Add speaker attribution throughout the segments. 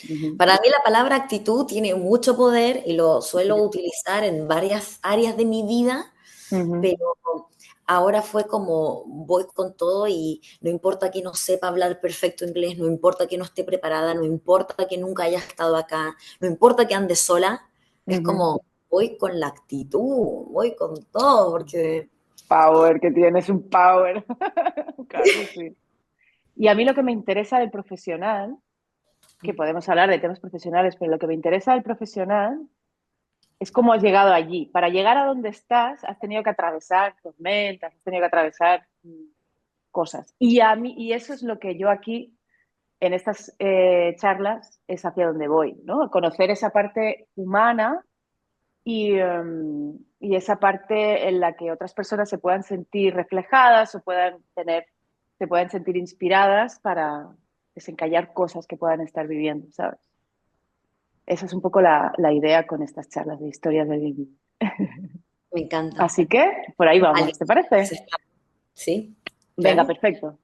Speaker 1: Ujú,
Speaker 2: Para mí la palabra actitud tiene mucho poder y lo suelo utilizar en varias áreas de mi vida,
Speaker 1: ujú,
Speaker 2: pero ahora fue como voy con todo y no importa que no sepa hablar perfecto inglés, no importa que no esté preparada, no importa que nunca haya estado acá, no importa que ande sola, es
Speaker 1: ujú.
Speaker 2: como voy con la actitud, voy con todo, porque
Speaker 1: Power, que tienes un power. Claro que sí. Y a mí lo que me interesa del profesional, que podemos hablar de temas profesionales, pero lo que me interesa del profesional es cómo has llegado allí. Para llegar a donde estás, has tenido que atravesar tormentas, has tenido que atravesar cosas. Y a mí, y eso es lo que yo aquí, en estas charlas, es hacia donde voy, ¿no? Conocer esa parte humana y esa parte en la que otras personas se puedan sentir reflejadas o se puedan sentir inspiradas para desencallar cosas que puedan estar viviendo, ¿sabes? Esa es un poco la idea con estas charlas de historias de vivir.
Speaker 2: me encanta.
Speaker 1: Así que por ahí vamos,
Speaker 2: Alguien
Speaker 1: ¿te parece?
Speaker 2: ¿sí?
Speaker 1: Venga,
Speaker 2: Claro.
Speaker 1: perfecto.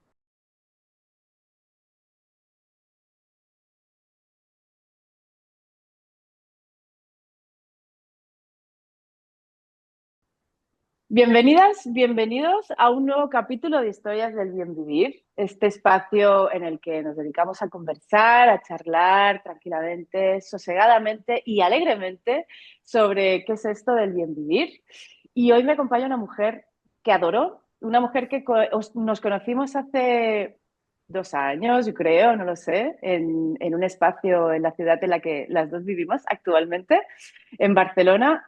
Speaker 1: Bienvenidas, bienvenidos a un nuevo capítulo de Historias del Bien Vivir, este espacio en el que nos dedicamos a conversar, a charlar tranquilamente, sosegadamente y alegremente sobre qué es esto del bien vivir. Y hoy me acompaña una mujer que adoro, una mujer que nos conocimos hace 2 años, yo creo, no lo sé, en un espacio en la ciudad en la que las dos vivimos actualmente, en Barcelona.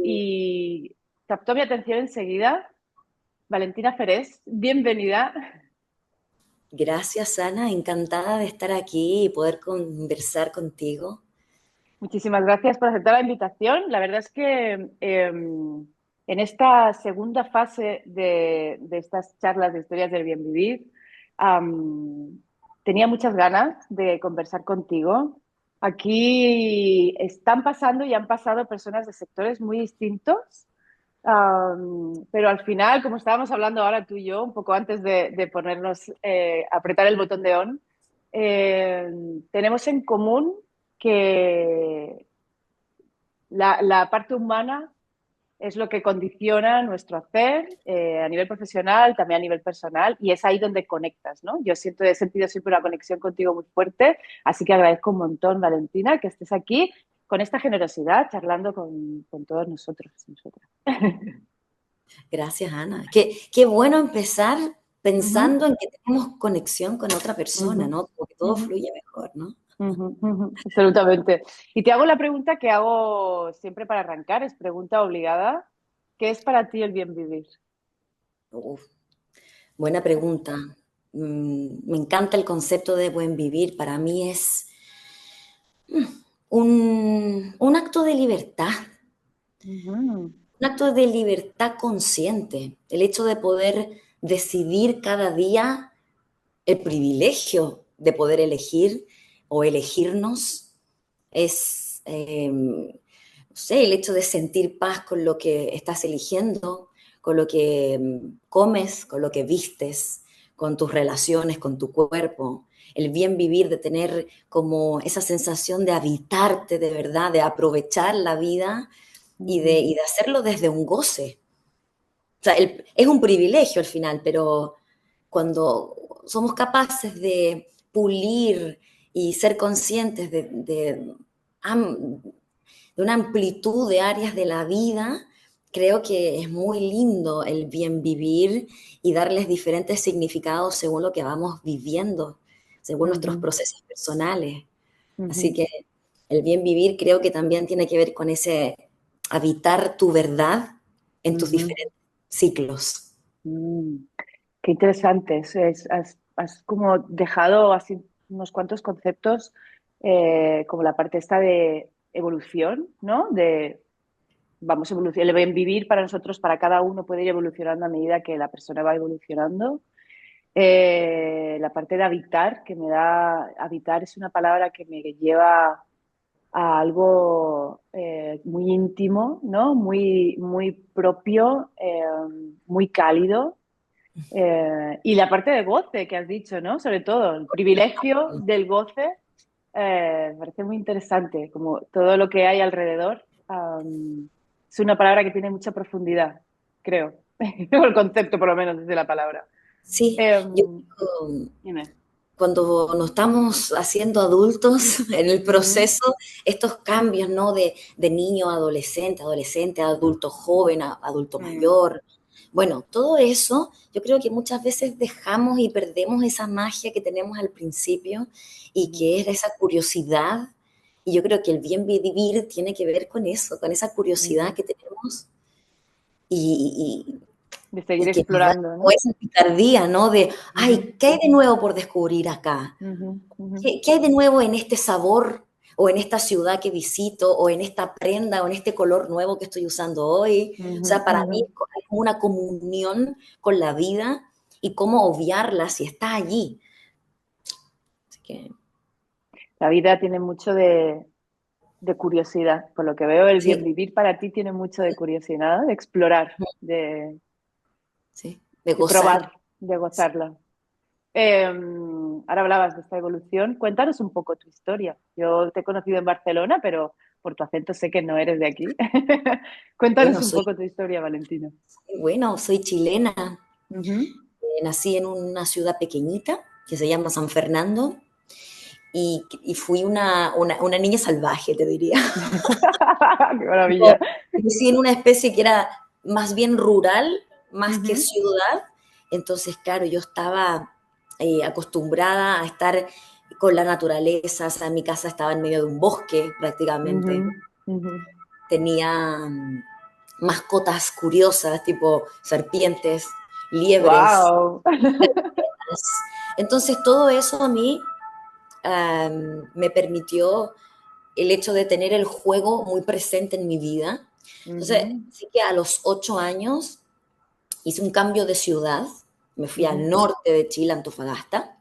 Speaker 1: Y captó mi atención enseguida. Valentina Ferés, bienvenida.
Speaker 2: Gracias, Ana. Encantada de estar aquí y poder conversar contigo.
Speaker 1: Muchísimas gracias por aceptar la invitación. La verdad es que en esta segunda fase de estas charlas de historias del bien vivir, am, tenía muchas ganas de conversar contigo. Aquí están pasando y han pasado personas de sectores muy distintos. Pero al final, como estábamos hablando ahora tú y yo, un poco antes de ponernos, apretar el botón de on, eh, tenemos en común que la parte humana es lo que condiciona nuestro hacer a nivel profesional, también a nivel personal, y es ahí donde conectas, ¿no? Yo siento, he sentido siempre una conexión contigo muy fuerte, así que agradezco un montón, Valentina, que estés aquí con esta generosidad, charlando con todos nosotros y nosotras.
Speaker 2: Gracias, Ana. Qué bueno empezar
Speaker 1: Ujú.
Speaker 2: pensando en que tenemos conexión con otra persona,
Speaker 1: Ujú,
Speaker 2: ¿no? Porque todo
Speaker 1: ujú,
Speaker 2: fluye mejor, ¿no?
Speaker 1: ujú, ujú, absolutamente. Y te hago la pregunta que hago siempre para arrancar, es pregunta obligada. ¿Qué es para ti el bien vivir?
Speaker 2: Uf, buena pregunta. Me encanta el concepto de buen vivir. Para mí es un acto de libertad,
Speaker 1: Ujú,
Speaker 2: un acto de libertad consciente. El hecho de poder decidir cada día el privilegio de poder elegir o elegirnos es, no sé, el hecho de sentir paz con lo que estás eligiendo, con lo que comes, con lo que vistes, con tus relaciones, con tu cuerpo, el bien vivir, de tener como esa sensación de habitarte de verdad, de aprovechar la vida
Speaker 1: ujú,
Speaker 2: y de hacerlo desde un goce. O sea, es un privilegio al final, pero cuando somos capaces de pulir y ser conscientes de una amplitud de áreas de la vida, creo que es muy lindo el bien vivir y darles diferentes significados según lo que vamos viviendo, según nuestros
Speaker 1: ujú,
Speaker 2: procesos personales. Así
Speaker 1: ujú,
Speaker 2: que el bien vivir creo que también tiene que ver con ese habitar tu verdad en tus
Speaker 1: ujú.
Speaker 2: diferentes ciclos.
Speaker 1: Mm, qué interesante. Has como dejado así unos cuantos conceptos, como la parte esta de evolución, ¿no? De vamos a evolucionar, el bien vivir para nosotros, para cada uno puede ir evolucionando a medida que la persona va evolucionando. La parte de habitar, que me da, habitar es una palabra que me lleva a algo muy íntimo, ¿no? Muy, muy propio, muy cálido. Y la parte de goce que has dicho, ¿no? Sobre todo, el privilegio del goce. Me parece muy interesante, como todo lo que hay alrededor. Es una palabra que tiene mucha profundidad, creo. O el concepto, por lo menos, desde la palabra.
Speaker 2: Sí, yo
Speaker 1: Em, Dime.
Speaker 2: cuando nos estamos haciendo adultos en el
Speaker 1: Ujú,
Speaker 2: proceso, estos cambios, ¿no? De niño a adolescente, adolescente a adulto joven, a adulto
Speaker 1: mm,
Speaker 2: mayor. Bueno, todo eso yo creo que muchas veces dejamos y perdemos esa magia que tenemos al principio y
Speaker 1: ujú,
Speaker 2: que es esa curiosidad. Y yo creo que el bien vivir tiene que ver con eso, con esa curiosidad
Speaker 1: ujú.
Speaker 2: que tenemos y,
Speaker 1: De seguir
Speaker 2: y que nos da
Speaker 1: explorando,
Speaker 2: como
Speaker 1: ¿no?
Speaker 2: esa picardía, ¿no? De,
Speaker 1: Ujú,
Speaker 2: ay, ¿qué hay de nuevo por descubrir acá?
Speaker 1: ujú, ujú,
Speaker 2: ¿Qué hay de nuevo en este sabor o en esta ciudad que visito o en esta prenda o en este color nuevo que estoy usando hoy? O
Speaker 1: ujú,
Speaker 2: sea, para
Speaker 1: ujú.
Speaker 2: mí es como una comunión con la vida y cómo obviarla si está allí. Así que,
Speaker 1: La vida tiene mucho de curiosidad. Por lo que veo, el bien
Speaker 2: sí,
Speaker 1: vivir para ti tiene mucho de curiosidad, ¿no? De explorar, de,
Speaker 2: sí, de
Speaker 1: de
Speaker 2: gozar.
Speaker 1: probar, de gozarla. Ahora hablabas de esta evolución. Cuéntanos un poco tu historia. Yo te he conocido en Barcelona, pero por tu acento sé que no eres de aquí. Cuéntanos
Speaker 2: Bueno,
Speaker 1: un poco tu historia, Valentina.
Speaker 2: soy chilena.
Speaker 1: Ujú.
Speaker 2: Nací en una ciudad pequeñita que se llama San Fernando y fui una niña salvaje, te diría.
Speaker 1: ¡Qué maravilla!
Speaker 2: Yo crecí en una especie que era más bien rural, más que
Speaker 1: Ujú,
Speaker 2: ciudad. Entonces, claro, yo estaba acostumbrada a estar con la naturaleza. O sea, mi casa estaba en medio de un bosque prácticamente.
Speaker 1: ujú, ujú.
Speaker 2: Tenía mascotas curiosas, tipo serpientes, liebres.
Speaker 1: ¡Wow!
Speaker 2: Entonces, todo eso a mí me permitió el hecho de tener el juego muy presente en mi vida. Entonces,
Speaker 1: Ujú,
Speaker 2: sí que a los 8 años hice un cambio de ciudad, me fui al
Speaker 1: ujú,
Speaker 2: norte de Chile, Antofagasta,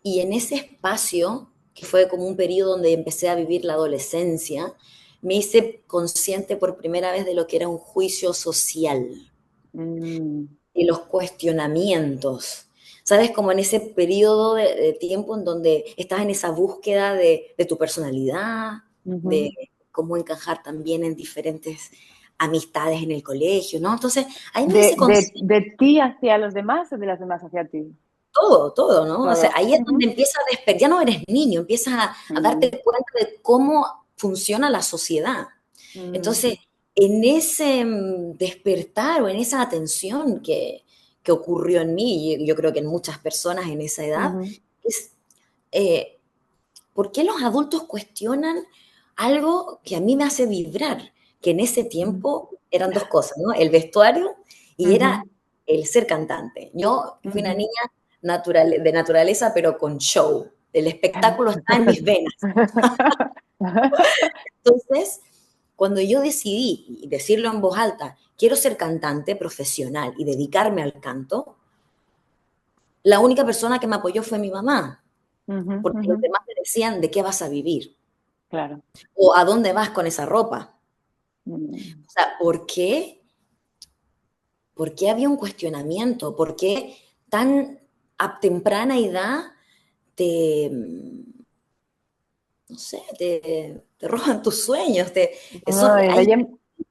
Speaker 2: y en ese espacio, que fue como un periodo donde empecé a vivir la adolescencia, me hice consciente por primera vez de lo que era un juicio social
Speaker 1: mm,
Speaker 2: y los cuestionamientos. ¿Sabes? Como en ese periodo de tiempo en donde estás en esa búsqueda de tu personalidad, de
Speaker 1: ujú.
Speaker 2: cómo encajar también en diferentes amistades en el colegio, ¿no? Entonces, ahí me
Speaker 1: ¿De,
Speaker 2: hice
Speaker 1: de,
Speaker 2: consciente
Speaker 1: de ti hacia los demás o de las demás hacia ti?
Speaker 2: todo, todo, ¿no? O sea,
Speaker 1: Todo.
Speaker 2: ahí es donde
Speaker 1: Ujú,
Speaker 2: empieza a despertar, ya no eres niño, empiezas a
Speaker 1: mm,
Speaker 2: darte cuenta de cómo funciona la sociedad.
Speaker 1: mm,
Speaker 2: Entonces, en ese despertar o en esa atención que ocurrió en mí, y yo creo que en muchas personas en esa edad,
Speaker 1: ujú,
Speaker 2: es eh, ¿por qué los adultos cuestionan algo que a mí me hace vibrar? Que en ese
Speaker 1: ujú,
Speaker 2: tiempo eran dos cosas, ¿no? El vestuario y era
Speaker 1: ujú,
Speaker 2: el ser cantante. Yo fui una
Speaker 1: ujú.
Speaker 2: niña de naturaleza, pero con show. El espectáculo está en mis venas. Entonces, cuando yo decidí, y decirlo en voz alta, quiero ser cantante profesional y dedicarme al canto, la única persona que me apoyó fue mi mamá,
Speaker 1: Ujú,
Speaker 2: porque
Speaker 1: ujú.
Speaker 2: los demás me decían, ¿de qué vas a vivir?
Speaker 1: Claro.
Speaker 2: ¿O a dónde vas con esa ropa?
Speaker 1: Mm.
Speaker 2: O sea, ¿por qué? ¿Por qué había un cuestionamiento? ¿Por qué tan a temprana edad te, no sé, te roban tus sueños? Eso,
Speaker 1: No, y
Speaker 2: hay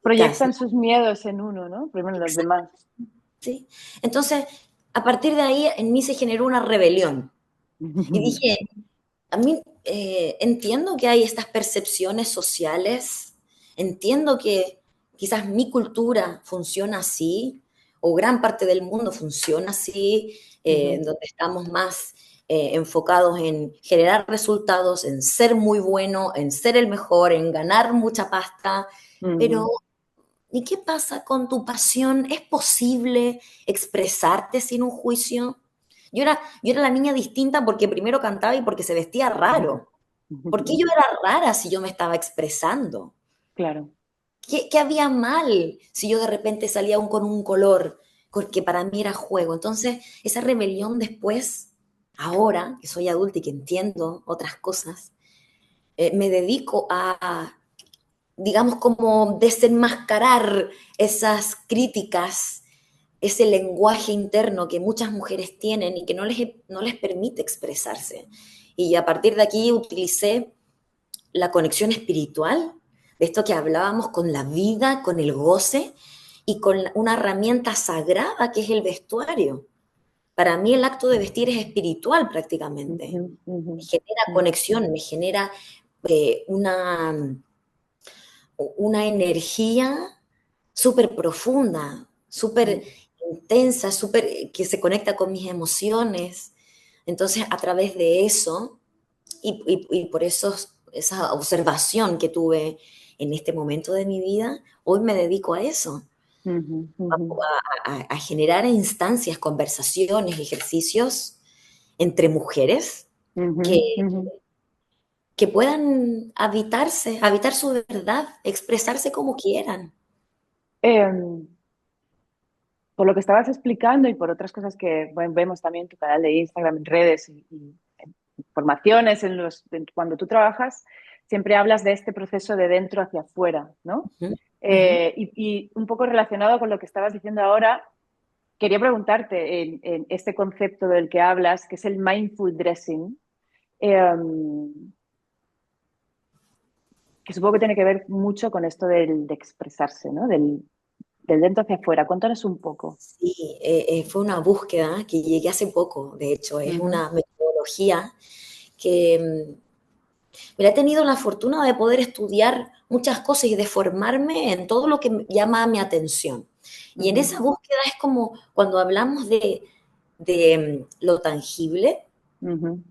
Speaker 1: proyectan
Speaker 2: ¿no?
Speaker 1: sus miedos en uno, ¿no? Primero en los
Speaker 2: Exacto,
Speaker 1: demás.
Speaker 2: ¿sí? Entonces, a partir de ahí en mí se generó una rebelión. Y dije, a mí entiendo que hay estas percepciones sociales, entiendo que quizás mi cultura funciona así, o gran parte del mundo funciona así,
Speaker 1: Ujú,
Speaker 2: en donde estamos más enfocados en generar resultados, en ser muy bueno, en ser el mejor, en ganar mucha pasta, pero
Speaker 1: ujú.
Speaker 2: ¿y qué pasa con tu pasión? ¿Es posible expresarte sin un juicio? Yo era la niña distinta porque primero cantaba y porque se vestía raro. ¿Por qué yo era rara si yo me estaba expresando?
Speaker 1: Claro.
Speaker 2: ¿Qué había mal si yo de repente salía con un color? Porque para mí era juego. Entonces, esa rebelión después, ahora que soy adulta y que entiendo otras cosas, me dedico a digamos, como desenmascarar esas críticas, ese lenguaje interno que muchas mujeres tienen y que no les permite expresarse. Y a partir de aquí utilicé la conexión espiritual, de esto que hablábamos con la vida, con el goce y con una herramienta sagrada que es el vestuario. Para mí el acto de vestir es espiritual prácticamente.
Speaker 1: Ujú, ujú,
Speaker 2: Me genera
Speaker 1: ujú,
Speaker 2: conexión, me genera una energía súper profunda, súper intensa, súper que se conecta con mis emociones. Entonces, a través de eso, y por eso esa observación que tuve en este momento de mi vida, hoy me dedico a eso,
Speaker 1: ujú, ujú,
Speaker 2: a generar instancias, conversaciones, ejercicios entre mujeres
Speaker 1: ujú,
Speaker 2: que,
Speaker 1: ujú.
Speaker 2: que puedan habitarse, habitar su verdad, expresarse como quieran.
Speaker 1: Em, por lo que estabas explicando y por otras cosas que bueno, vemos también en tu canal de Instagram, en redes y en formaciones, cuando tú trabajas, siempre hablas de este proceso de dentro hacia afuera, ¿no?
Speaker 2: Ujú, ujú.
Speaker 1: Y un poco relacionado con lo que estabas diciendo ahora, quería preguntarte en este concepto del que hablas, que es el mindful dressing, eh, que supongo que tiene que ver mucho con esto de expresarse, ¿no? Del dentro hacia afuera. Cuéntanos un poco.
Speaker 2: Sí, fue una búsqueda que llegué hace poco, de hecho, es
Speaker 1: Ujú,
Speaker 2: una metodología que mira, he tenido la fortuna de poder estudiar muchas cosas y de formarme en todo lo que me llama mi atención. Y en
Speaker 1: ujú,
Speaker 2: esa búsqueda es como cuando hablamos de lo tangible,
Speaker 1: ujú,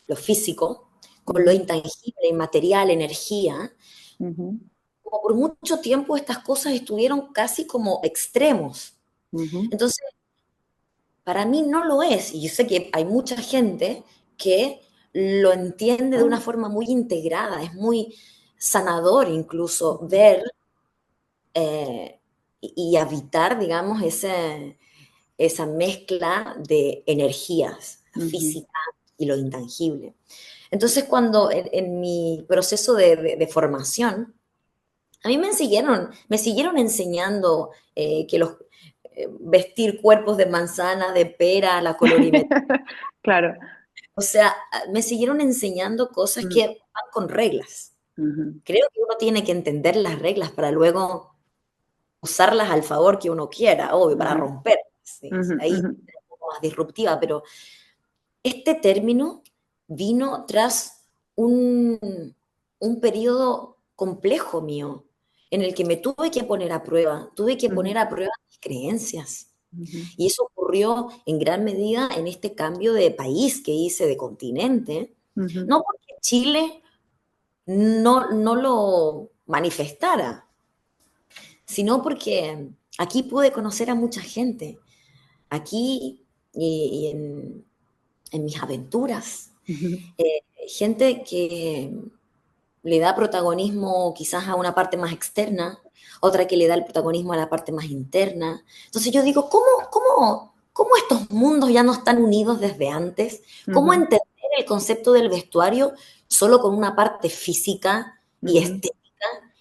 Speaker 2: lo físico, con lo
Speaker 1: ujú,
Speaker 2: intangible, inmaterial, energía,
Speaker 1: ujú,
Speaker 2: como por mucho tiempo estas cosas estuvieron casi como extremos.
Speaker 1: ujú,
Speaker 2: Entonces, para mí no lo es, y yo sé que hay mucha gente que lo entiende de una forma muy integrada, es muy sanador incluso
Speaker 1: ujú,
Speaker 2: ver y habitar, digamos, esa mezcla de energías, la
Speaker 1: ujú.
Speaker 2: física y lo intangible. Entonces, cuando en mi proceso de formación, a mí me siguieron enseñando que vestir cuerpos de manzana, de pera, la colorimetría.
Speaker 1: Claro.
Speaker 2: O sea, me siguieron enseñando cosas
Speaker 1: Mm,
Speaker 2: que van con reglas.
Speaker 1: ujú,
Speaker 2: Creo que uno tiene que entender las reglas para luego usarlas al favor que uno quiera, obvio, para
Speaker 1: ujú,
Speaker 2: romperlas. Sí,
Speaker 1: ujú,
Speaker 2: ahí es
Speaker 1: ujú,
Speaker 2: un poco más disruptiva, pero este término vino tras un periodo complejo mío, en el que me tuve que
Speaker 1: ujú,
Speaker 2: poner a prueba mis creencias.
Speaker 1: ujú,
Speaker 2: Y eso ocurrió en gran medida en este cambio de país que hice, de continente,
Speaker 1: ujú,
Speaker 2: no porque Chile no lo manifestara, sino porque aquí pude conocer a mucha gente, aquí y en mis aventuras,
Speaker 1: ujú,
Speaker 2: gente que le da protagonismo quizás a una parte más externa, otra que le da el protagonismo a la parte más interna. Entonces yo digo, ¿cómo estos mundos ya no están unidos desde antes? ¿Cómo
Speaker 1: ujú,
Speaker 2: entender el concepto del vestuario solo con una parte física y
Speaker 1: ujú,
Speaker 2: estética?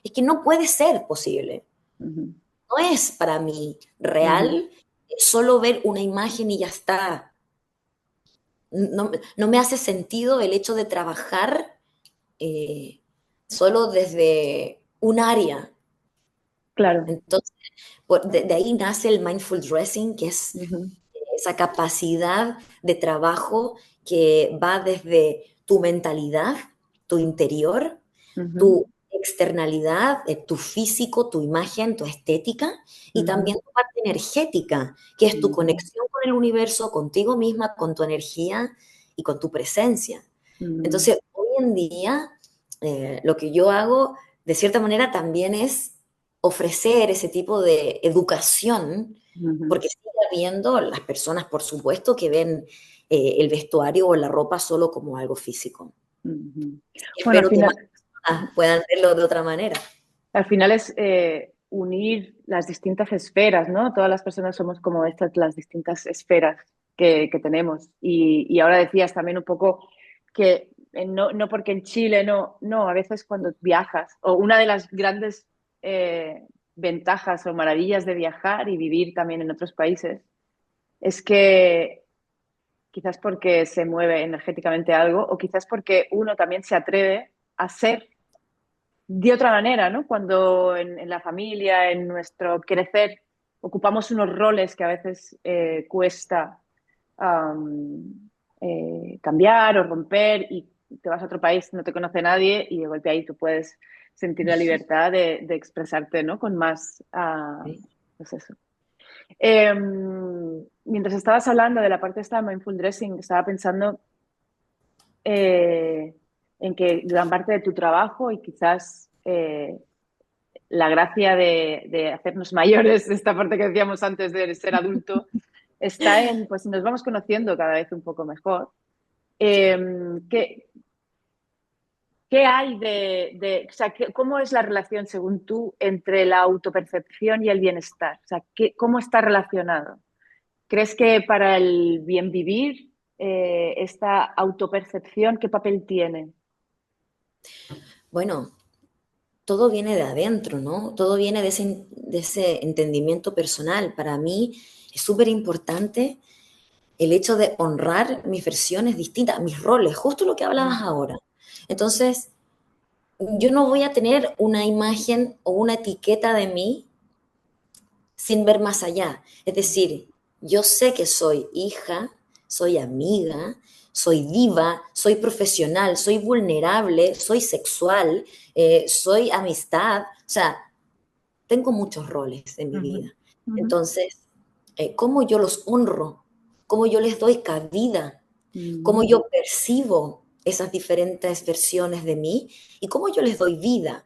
Speaker 2: Es que no puede ser posible.
Speaker 1: ujú,
Speaker 2: No es para mí
Speaker 1: ujú.
Speaker 2: real solo ver una imagen y ya está. No me hace sentido el hecho de trabajar eh, solo desde un área.
Speaker 1: Claro.
Speaker 2: Entonces, de ahí nace el mindful dressing, que es
Speaker 1: Ujú,
Speaker 2: esa capacidad de trabajo que va desde tu mentalidad, tu interior,
Speaker 1: ujú,
Speaker 2: tu externalidad, tu físico, tu imagen, tu estética, y
Speaker 1: ujú,
Speaker 2: también tu parte energética, que es tu
Speaker 1: ujú,
Speaker 2: conexión con el universo, contigo misma, con tu energía y con tu presencia.
Speaker 1: ujú,
Speaker 2: Entonces, hoy en día, lo que yo hago, de cierta manera, también es ofrecer ese tipo de educación,
Speaker 1: ujú,
Speaker 2: porque sigue habiendo las personas, por supuesto, que ven el vestuario o la ropa solo como algo físico.
Speaker 1: ujú. Bueno,
Speaker 2: Espero que más personas puedan verlo de otra manera.
Speaker 1: al final es unir las distintas esferas, ¿no? Todas las personas somos como estas, las distintas esferas que tenemos. Y ahora decías también un poco que no porque en Chile no, a veces cuando viajas, o una de las grandes ventajas o maravillas de viajar y vivir también en otros países es que quizás porque se mueve energéticamente algo o quizás porque uno también se atreve. a ser de otra manera, ¿no? Cuando en la familia, en nuestro crecer, ocupamos unos roles que a veces cuesta cambiar o romper y te vas a otro país, no te conoce nadie y de golpe ahí tú puedes sentir la libertad de expresarte, ¿no? Con más,
Speaker 2: Sí.
Speaker 1: pues eso. Mientras estabas hablando de la parte de esta mindful dressing, estaba pensando eh, en que gran parte de tu trabajo y quizás la gracia de hacernos mayores, esta parte que decíamos antes de ser adulto, está en, pues nos vamos conociendo cada vez un poco mejor. Eh, ¿qué, qué hay o sea, cómo es la relación, según tú, entre la autopercepción y el bienestar? O sea, ¿cómo está relacionado? ¿Crees que para el bien vivir, esta autopercepción, qué papel tiene?
Speaker 2: Bueno, todo viene de adentro, ¿no? Todo viene de ese entendimiento personal. Para mí es súper importante el hecho de honrar mis versiones distintas, mis roles, justo lo que hablabas ahora. Entonces, yo no voy a tener una imagen o una etiqueta de mí sin ver más allá. Es decir, yo sé que soy hija, soy amiga, soy diva, soy profesional, soy vulnerable, soy sexual, soy amistad. O sea, tengo muchos roles en mi
Speaker 1: Ujú,
Speaker 2: vida.
Speaker 1: ujú,
Speaker 2: Entonces, ¿cómo yo los honro? ¿Cómo yo les doy cabida? ¿Cómo
Speaker 1: ujú,
Speaker 2: yo percibo esas diferentes versiones de mí? ¿Y cómo yo les doy vida?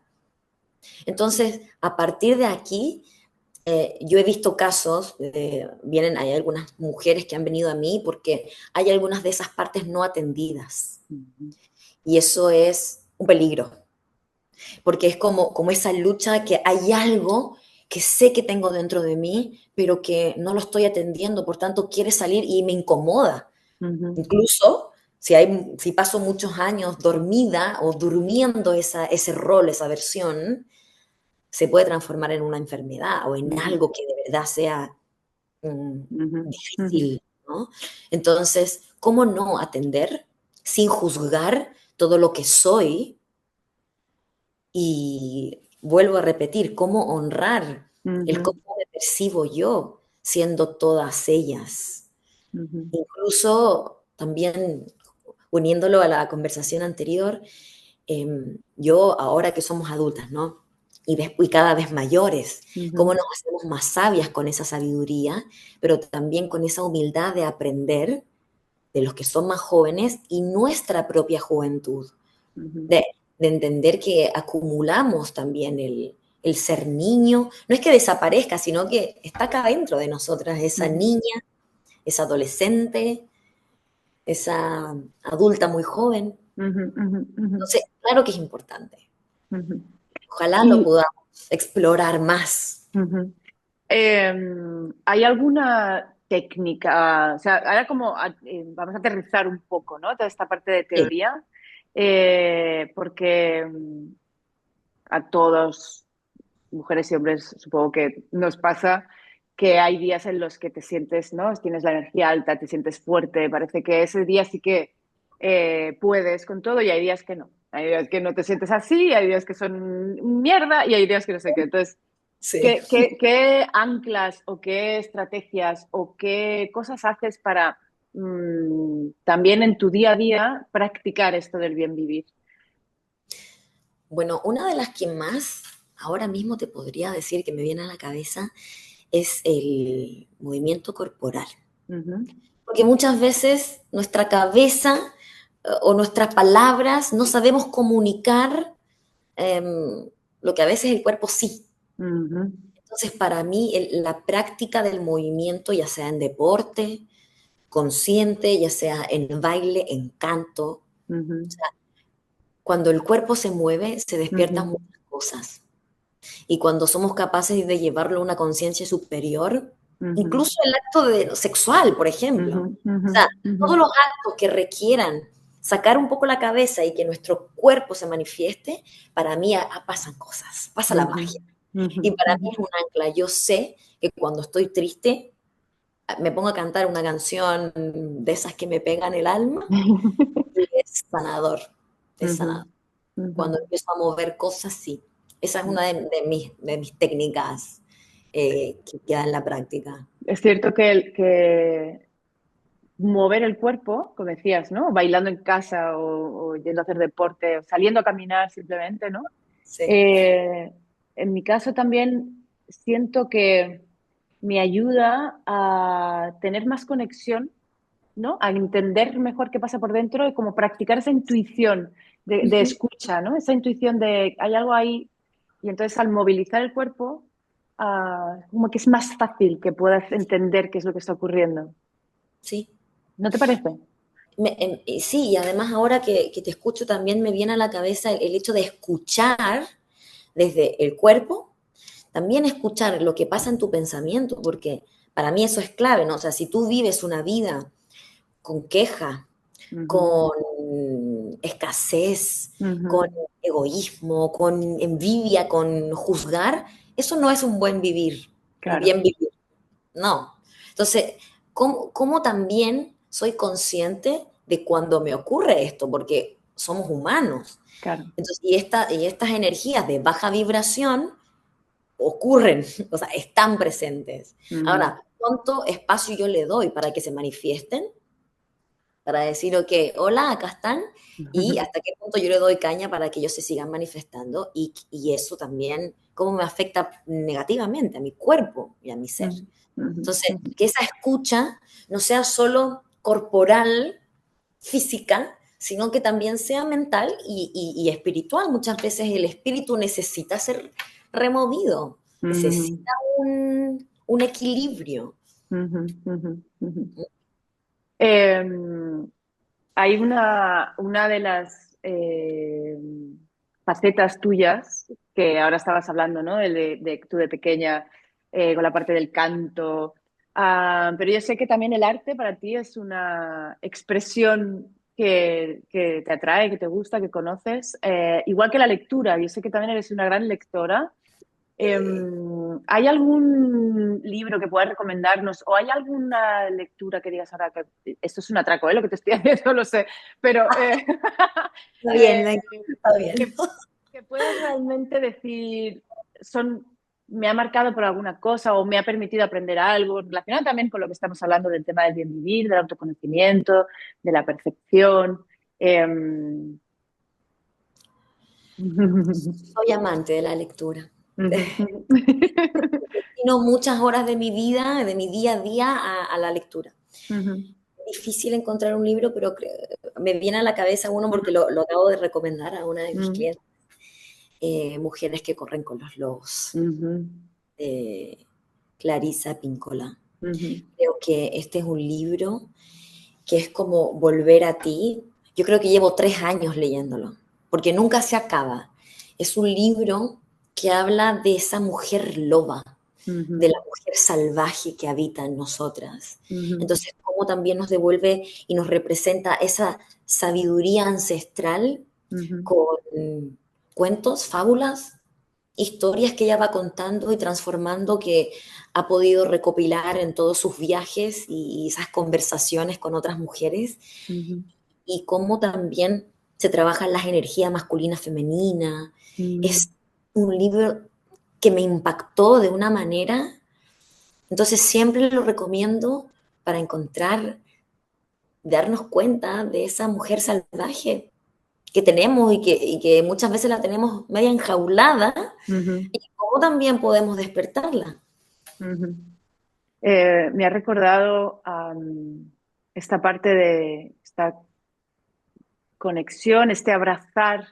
Speaker 2: Entonces, a partir de aquí, yo he visto casos, hay algunas mujeres que han venido a mí porque hay algunas de esas partes no atendidas.
Speaker 1: ujú,
Speaker 2: Y eso es un peligro, porque es como esa lucha que hay algo que sé que tengo dentro de mí, pero que no lo estoy atendiendo, por tanto quiere salir y me incomoda.
Speaker 1: ujú,
Speaker 2: Incluso si paso muchos años dormida o durmiendo ese rol, esa versión, se puede transformar en una enfermedad o en
Speaker 1: ujú,
Speaker 2: algo que de verdad sea
Speaker 1: ujú, ujú,
Speaker 2: difícil, ¿no? Entonces, ¿cómo no atender sin juzgar todo lo que soy? Y vuelvo a repetir, ¿cómo honrar el
Speaker 1: ujú,
Speaker 2: cómo me percibo yo siendo todas ellas?
Speaker 1: ujú,
Speaker 2: Incluso también uniéndolo a la conversación anterior, yo ahora que somos adultas, ¿no? Y cada vez mayores, cómo
Speaker 1: ujú,
Speaker 2: nos hacemos más sabias con esa sabiduría, pero también con esa humildad de aprender de los que son más jóvenes y nuestra propia juventud,
Speaker 1: ujú,
Speaker 2: de, de entender que acumulamos también el ser niño, no es que desaparezca, sino que está acá dentro de nosotras, esa
Speaker 1: ujú,
Speaker 2: niña, esa adolescente, esa adulta muy joven.
Speaker 1: ujú, ujú, ujú,
Speaker 2: Entonces, claro que es importante.
Speaker 1: ujú.
Speaker 2: Ojalá lo
Speaker 1: Y
Speaker 2: podamos explorar más.
Speaker 1: ujú. ¿Hay alguna técnica? O sea, ahora como vamos a aterrizar un poco, ¿no? Toda esta parte de
Speaker 2: Sí,
Speaker 1: teoría, porque a todos, mujeres y hombres, supongo que nos pasa que hay días en los que te sientes, ¿no? Tienes la energía alta, te sientes fuerte, parece que ese día sí que puedes con todo y hay días que no. Hay días que no te sientes así, hay días que son mierda y hay días que no sé qué. Entonces,
Speaker 2: sí.
Speaker 1: ¿qué anclas o qué estrategias o qué cosas haces para también en tu día a día practicar esto del bien vivir?
Speaker 2: Bueno, una de las que más ahora mismo te podría decir que me viene a la cabeza es el movimiento corporal.
Speaker 1: Ujú,
Speaker 2: Porque muchas veces nuestra cabeza o nuestras palabras no sabemos comunicar lo que a veces el cuerpo sí.
Speaker 1: ujú,
Speaker 2: Entonces, para mí, la práctica del movimiento, ya sea en deporte, consciente, ya sea en baile, en canto,
Speaker 1: ujú,
Speaker 2: cuando el cuerpo se mueve, se despiertan
Speaker 1: ujú,
Speaker 2: muchas cosas. Y cuando somos capaces de llevarlo a una conciencia superior,
Speaker 1: ujú,
Speaker 2: incluso el acto sexual, por ejemplo.
Speaker 1: ujú,
Speaker 2: O
Speaker 1: ujú,
Speaker 2: sea,
Speaker 1: ujú,
Speaker 2: todos los actos que requieran sacar un poco la cabeza y que nuestro cuerpo se manifieste, para mí pasan cosas, pasa la
Speaker 1: ujú,
Speaker 2: magia.
Speaker 1: ujú,
Speaker 2: Y para
Speaker 1: ujú.
Speaker 2: mí es un ancla. Yo sé que cuando estoy triste, me pongo a cantar una canción de esas que me pegan el alma y es sanador, es
Speaker 1: Ujú.
Speaker 2: sanador.
Speaker 1: Ujú.
Speaker 2: Cuando empiezo a mover cosas, sí. Esa es una de mis técnicas que queda en la práctica.
Speaker 1: Es cierto que mover el cuerpo, como decías, ¿no? Bailando en casa o yendo a hacer deporte, o saliendo a caminar simplemente, ¿no?
Speaker 2: Sí.
Speaker 1: Eh, en mi caso también siento que me ayuda a tener más conexión, ¿no? A entender mejor qué pasa por dentro y como practicar esa intuición de
Speaker 2: Ujú.
Speaker 1: escucha, ¿no? Esa intuición de hay algo ahí y entonces al movilizar el cuerpo, como que es más fácil que puedas entender qué es lo que está ocurriendo.
Speaker 2: Sí.
Speaker 1: ¿No te parece?
Speaker 2: Sí, y además ahora que te escucho también me viene a la cabeza el hecho de escuchar desde el cuerpo, también escuchar lo que pasa en tu pensamiento, porque para mí eso es clave, ¿no? O sea, si tú vives una vida con queja,
Speaker 1: Ujú,
Speaker 2: con escasez,
Speaker 1: ujú,
Speaker 2: con egoísmo, con envidia, con juzgar, eso no es un buen vivir, un
Speaker 1: claro,
Speaker 2: bien vivir, no. Entonces, ¿cómo también soy consciente de cuando me ocurre esto? Porque somos humanos.
Speaker 1: claro.
Speaker 2: Entonces, y estas energías de baja vibración ocurren, o sea, están presentes.
Speaker 1: Ujú,
Speaker 2: Ahora, ¿cuánto espacio yo le doy para que se manifiesten? Para decir, ok, hola, acá están, y
Speaker 1: ujú,
Speaker 2: hasta qué punto yo le doy caña para que ellos se sigan manifestando, y eso también, cómo me afecta negativamente a mi cuerpo y a mi ser.
Speaker 1: ujú, ujú,
Speaker 2: Entonces,
Speaker 1: ujú.
Speaker 2: que esa escucha no sea solo corporal, física, sino que también sea mental y espiritual. Muchas veces el espíritu necesita ser removido,
Speaker 1: Ujú,
Speaker 2: necesita un equilibrio.
Speaker 1: ujú, ujú, ujú. Eh, Hay una de las facetas tuyas que ahora estabas hablando, ¿no? De tú de pequeña, con la parte del canto. Pero yo sé que también el arte para ti es una expresión que te atrae, que te gusta, que conoces. Igual que la lectura. Yo sé que también eres una gran lectora. ¿Hay algún libro que puedas recomendarnos o hay alguna lectura que digas ahora que esto es un atraco, lo que te estoy haciendo, lo sé, pero
Speaker 2: Está
Speaker 1: eh,
Speaker 2: bien, está bien.
Speaker 1: que, que puedas realmente decir, me ha marcado por alguna cosa o me ha permitido aprender algo, relacionado también con lo que estamos hablando del tema del bien vivir, del autoconocimiento, de la percepción. Em,
Speaker 2: Soy amante de la lectura.
Speaker 1: Ujú.
Speaker 2: Destino muchas horas de mi vida, de mi día a día, a la lectura.
Speaker 1: Ujú,
Speaker 2: Difícil encontrar un libro, pero me viene a la cabeza uno porque lo acabo de recomendar a una de mis
Speaker 1: ujú,
Speaker 2: clientes, Mujeres que corren con los lobos,
Speaker 1: ujú.
Speaker 2: de Clarisa Pincola.
Speaker 1: Ujú,
Speaker 2: Creo que este es un libro que es como volver a ti. Yo creo que llevo 3 años leyéndolo, porque nunca se acaba. Es un libro que habla de esa mujer loba, de
Speaker 1: ujú,
Speaker 2: la mujer salvaje que habita en nosotras.
Speaker 1: ujú,
Speaker 2: Entonces, cómo también nos devuelve y nos representa esa sabiduría ancestral
Speaker 1: ujú,
Speaker 2: con cuentos, fábulas, historias que ella va contando y transformando, que ha podido recopilar en todos sus viajes y esas conversaciones con otras mujeres,
Speaker 1: ujú,
Speaker 2: y cómo también se trabajan las energías masculina, femenina.
Speaker 1: ujú,
Speaker 2: Es un libro que me impactó de una manera, entonces siempre lo recomiendo para encontrar, darnos cuenta de esa mujer salvaje que tenemos y que muchas veces la tenemos media enjaulada,
Speaker 1: ujú,
Speaker 2: y cómo también podemos despertarla.
Speaker 1: ujú. Me ha recordado esta parte de esta conexión, este abrazar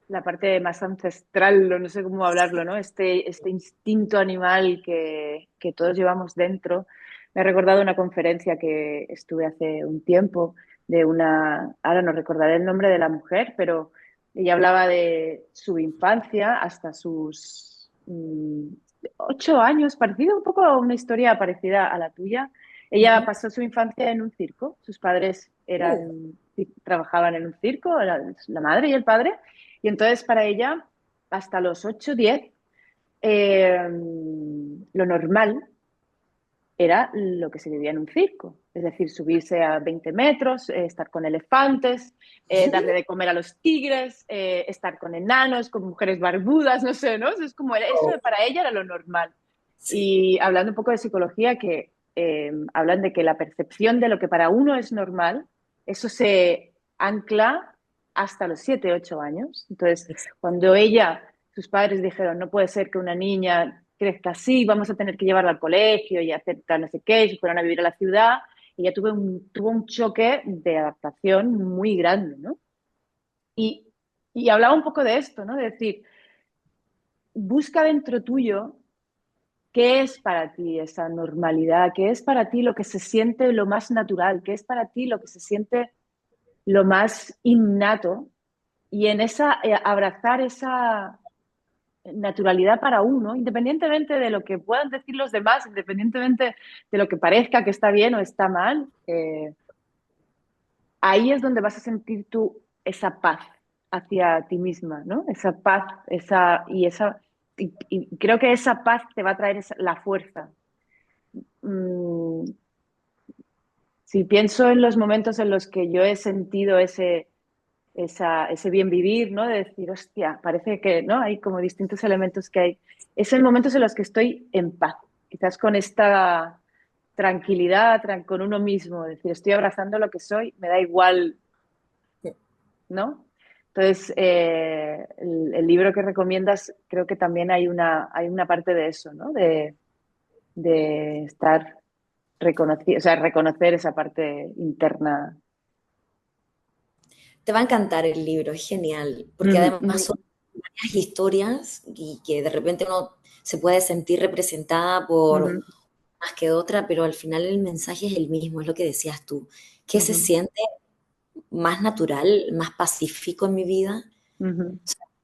Speaker 1: la parte más ancestral, o no sé cómo hablarlo, ¿no? Este instinto animal que todos llevamos dentro. Me ha recordado una conferencia que estuve hace un tiempo de ahora no recordaré el nombre de la mujer, pero ella hablaba de su infancia hasta sus 8 años, parecido un poco a una historia parecida a la tuya. Ella
Speaker 2: Ujú.
Speaker 1: pasó su infancia en un circo. Sus padres trabajaban en un circo, la madre y el padre. Y entonces para ella, hasta los 8 10 lo normal era lo que se vivía en un circo. Es decir, subirse a 20 metros, estar con elefantes, darle de comer a los tigres, estar con enanos, con mujeres barbudas, no sé, ¿no? Es como, eso
Speaker 2: Oh,
Speaker 1: para ella era lo normal.
Speaker 2: sí,
Speaker 1: Y hablando un poco de psicología, que hablan de que la percepción de lo que para uno es normal, eso se ancla hasta los 7, 8 años. Entonces,
Speaker 2: exacto.
Speaker 1: cuando sus padres dijeron, no puede ser que una niña crezca así, vamos a tener que llevarla al colegio y hacer tal, no sé qué, y se fueron a vivir a la ciudad, ella tuvo un choque de adaptación muy grande, ¿no? Y, y hablaba un poco de esto, ¿no? De decir, busca dentro tuyo qué es para ti esa normalidad, qué es para ti lo que se siente lo más natural, qué es para ti lo que se siente lo más innato, y en esa, abrazar esa naturalidad para uno, independientemente de lo que puedan decir los demás, independientemente de lo que parezca que está bien o está mal, ahí es donde vas a sentir tú esa paz hacia ti misma, ¿no? Esa paz, y creo que esa paz te va a traer la fuerza. Mm, si pienso en los momentos en los que yo he sentido ese bien vivir, ¿no? De decir, hostia, parece que, ¿no? Hay como distintos elementos que hay. Es en momentos en los que estoy en paz, quizás con esta tranquilidad, con uno mismo, decir, estoy abrazando lo que soy, me da igual, ¿no? Entonces, el libro que recomiendas, creo que también hay una parte de eso, ¿no? De estar reconocido, o sea, reconocer esa parte interna.
Speaker 2: Te va a encantar el libro, es genial, porque
Speaker 1: Ujú,
Speaker 2: además
Speaker 1: ujú,
Speaker 2: son varias historias y que de repente uno se puede sentir representada por
Speaker 1: ujú,
Speaker 2: más que otra, pero al final el mensaje es el mismo, es lo que decías tú, que se
Speaker 1: ujú,
Speaker 2: siente más natural, más pacífico en mi vida,
Speaker 1: ujú,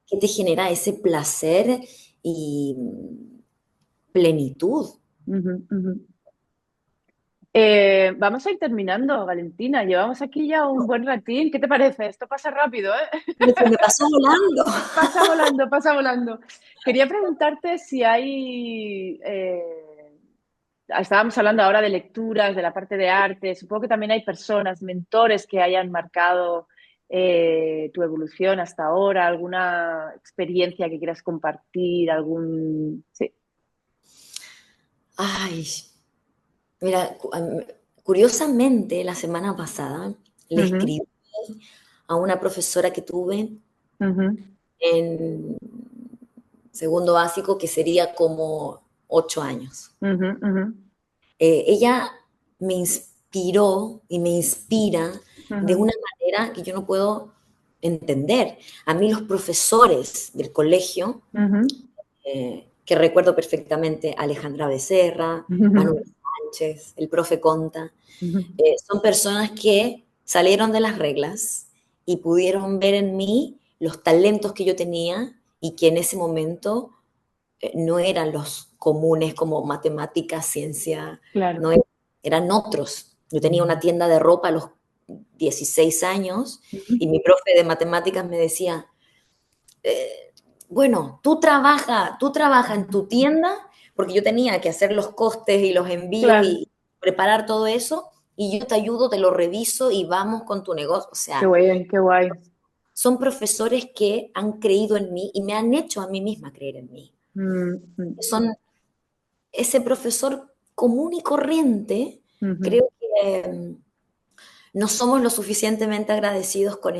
Speaker 2: que te genera ese placer y plenitud.
Speaker 1: ujú, ujú. Vamos a ir terminando, Valentina. Llevamos aquí ya un buen ratín. ¿Qué te parece? Esto pasa rápido, ¿eh?
Speaker 2: Pero se me pasó volando.
Speaker 1: Pasa volando, pasa volando. Quería preguntarte si estábamos hablando ahora de lecturas, de la parte de arte. Supongo que también hay personas, mentores que hayan marcado tu evolución hasta ahora, alguna experiencia que quieras compartir, algún... Sí.
Speaker 2: Ay, mira, curiosamente la semana pasada le
Speaker 1: Ujú,
Speaker 2: escribí a una profesora que tuve
Speaker 1: ujú,
Speaker 2: en segundo básico, que sería como 8 años.
Speaker 1: ujú, ujú,
Speaker 2: Ella me inspiró y me inspira de
Speaker 1: ujú,
Speaker 2: una manera que yo no puedo entender. A mí los profesores del colegio,
Speaker 1: ujú,
Speaker 2: que recuerdo perfectamente, Alejandra Becerra, Manuel
Speaker 1: ujú,
Speaker 2: Sánchez, el profe Conta,
Speaker 1: ujú.
Speaker 2: son personas que salieron de las reglas y pudieron ver en mí los talentos que yo tenía y que en ese momento no eran los comunes como matemáticas, ciencia,
Speaker 1: Claro.
Speaker 2: no eran otros. Yo tenía una tienda de ropa a los 16 años
Speaker 1: Ujú.
Speaker 2: y mi profe de matemáticas me decía, bueno, tú trabaja en tu tienda, porque yo tenía que hacer los costes y los envíos
Speaker 1: Claro.
Speaker 2: y preparar todo eso, y yo te ayudo, te lo reviso y vamos con tu negocio. O
Speaker 1: Qué
Speaker 2: sea,
Speaker 1: guay, qué guay.
Speaker 2: son profesores que han creído en mí y me han hecho a mí misma creer en mí.
Speaker 1: Mm, mm,
Speaker 2: Son ese profesor común y corriente,
Speaker 1: ujú,
Speaker 2: creo que no somos lo suficientemente agradecidos con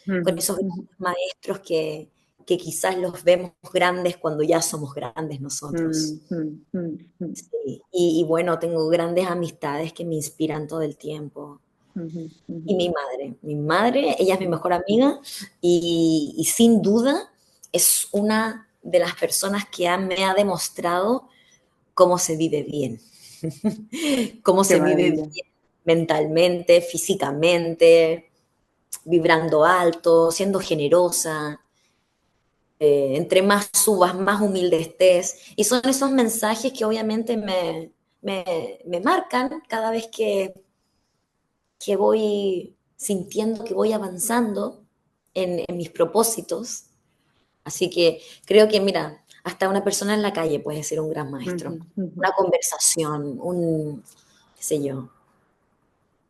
Speaker 1: ujú,
Speaker 2: esos
Speaker 1: ujú,
Speaker 2: grandes maestros que quizás los vemos grandes cuando ya somos grandes
Speaker 1: mm,
Speaker 2: nosotros.
Speaker 1: mm, mm, mm,
Speaker 2: Sí. Y bueno, tengo grandes amistades que me inspiran todo el tiempo.
Speaker 1: ujú,
Speaker 2: Y
Speaker 1: ujú,
Speaker 2: mi madre, ella es mi mejor amiga y sin duda es una de las personas que me ha demostrado cómo se vive bien, cómo
Speaker 1: qué
Speaker 2: se vive
Speaker 1: maravilla.
Speaker 2: bien mentalmente, físicamente, vibrando alto, siendo generosa. Entre más subas, más humilde estés. Y son esos mensajes que obviamente me marcan cada vez que voy sintiendo que voy avanzando en mis propósitos. Así que creo que, mira, hasta una persona en la calle puede ser un gran maestro.
Speaker 1: Ujú, ujú,
Speaker 2: Una conversación, qué sé yo.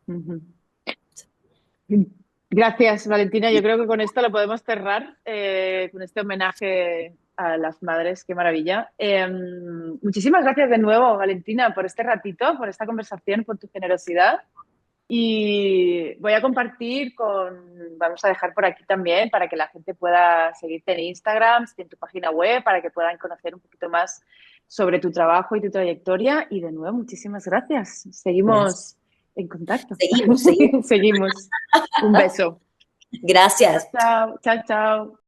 Speaker 1: ujú. Gracias, Valentina. Yo creo que con esto lo podemos cerrar, con este homenaje a las madres. Qué maravilla. Muchísimas gracias de nuevo, Valentina, por este ratito, por esta conversación, por tu generosidad. Y voy a compartir vamos a dejar por aquí también para que la gente pueda seguirte en Instagram, en tu página web, para que puedan conocer un poquito más sobre tu trabajo y tu trayectoria. Y de nuevo, muchísimas gracias.
Speaker 2: Gracias.
Speaker 1: Seguimos en contacto.
Speaker 2: Seguimos, seguimos.
Speaker 1: Seguimos. Un beso. Chao,
Speaker 2: Gracias.
Speaker 1: chao, chao, chao.